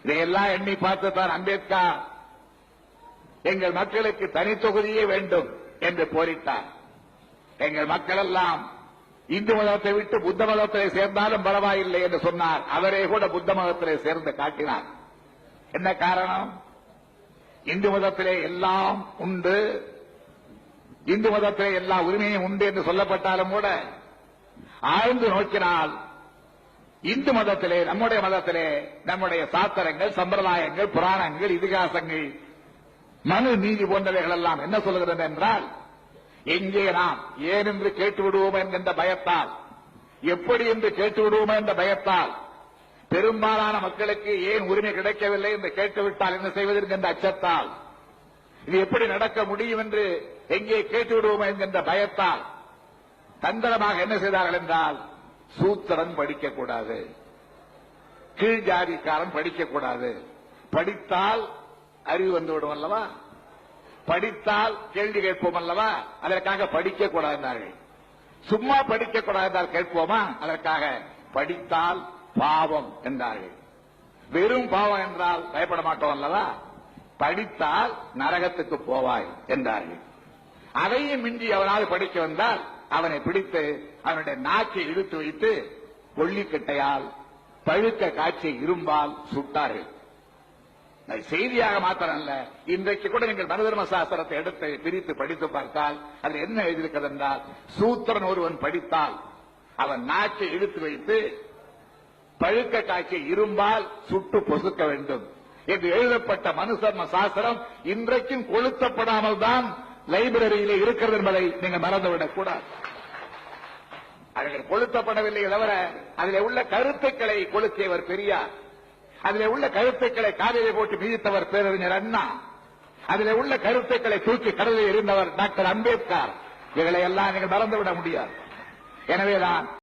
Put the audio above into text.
இதையெல்லாம் எண்ணி பார்த்துத்தான் அம்பேத்கர் எங்கள் மக்களுக்கு தனி தொகுதியே வேண்டும் என்று போரிட்டார். எங்கள் மக்கள் எல்லாம் இந்து மதத்தை விட்டு புத்த மதத்திலே சேர்ந்தாலும் பரவாயில்லை என்று சொன்னார். அவரே கூட புத்த மதத்திலே சேர்ந்து காட்டினார். என்ன காரணம்? இந்து மதத்திலே எல்லாம் உண்டு, இந்து மதத்திலே எல்லா உரிமையும் உண்டு என்று சொல்லப்பட்டாலும் கூட ஆழ்ந்து நோக்கினால் இந்து மதத்திலே, நம்முடைய மதத்திலே, நம்முடைய சாஸ்திரங்கள், சம்பிரதாயங்கள், புராணங்கள், இதிகாசங்கள், மனு நீதி போன்றவைகள் எல்லாம் என்ன சொல்கிறது என்றால், எங்கே நாம் ஏன் என்று கேட்டுவிடுவோம் என்கின்ற பயத்தால், எப்படி என்று கேட்டுவிடுவோம் என்ற பயத்தால், பெரும்பாலான மக்களுக்கு ஏன் உரிமை கிடைக்கவில்லை என்று கேட்டுவிட்டால் என்ன செய்வதற்கு என்ற அச்சத்தால், இது எப்படி நடக்க முடியும் என்று எங்கே கேட்டுவிடுவோம் என்கின்ற பயத்தால் தந்திரமாக என்ன செய்தார்கள் என்றால், சூத்திரன் படிக்கக்கூடாது, கீழ் ஜாதிக்காரன் படிக்கக்கூடாது, படித்தால் அறிவு வந்துவிடும் அல்லவா, படித்தால் கேள்வி கேட்போம் அல்லவா, அதற்காக படிக்கக்கூடாது என்றார்கள். சும்மா படிக்கக்கூடாது என்றால் கேட்போமா, அதற்காக படித்தால் பாவம் என்றார்கள். வெறும் பாவம் என்றால் பயப்பட மாட்டோம் அல்லவா, படித்தால் நரகத்துக்கு போவாய் என்றார்கள். அதையும் மிஞ்சி அவனால் படிக்க வந்தால் அவனை பிடித்து அவனுடைய நாக்கை இழுத்து வைத்து கொள்ளிக்கட்டையால் பழுக்க காய்ச்சி இரும்பால் சுட்டார்கள். செய்தியாக மாத்திரம் அல்ல, இன்றைக்கு கூட நீங்கள் மனுதர்ம சாஸ்திரத்தை எடுத்து பிரித்து படித்து பார்த்தால் அதில் என்ன எழுதியிருக்கிறது என்றால், சூத்திரன் ஒருவன் படித்தால் அவன் நாக்கை இழுத்து வைத்து பழுக்க காய்ச்சி இரும்பால் சுட்டு பொசுக்க வேண்டும் என்று எழுதப்பட்ட மனுதர்ம சாஸ்திரம் இன்றைக்கும் கொளுத்தப்படாமல் தான் லைப்ரரியிலே இருக்கிறது என்பதை நீங்கள் மறந்துவிடக் கூடாது. அவர்கள் கொளுத்தப்படவில்லை தவிர அதில் உள்ள கருத்துக்களை கொளுத்தியவர் பெரியார், அதில் உள்ள கருத்துக்களை காலிலே போட்டு மிதித்தவர் பேரறிஞர் அண்ணா, அதில் உள்ள கருத்துக்களை தூக்கி கடலில் எறிந்தவர் டாக்டர் அம்பேத்கர். இவர்களை எல்லாம் நீங்கள் மறந்துவிட முடியாது. எனவேதான்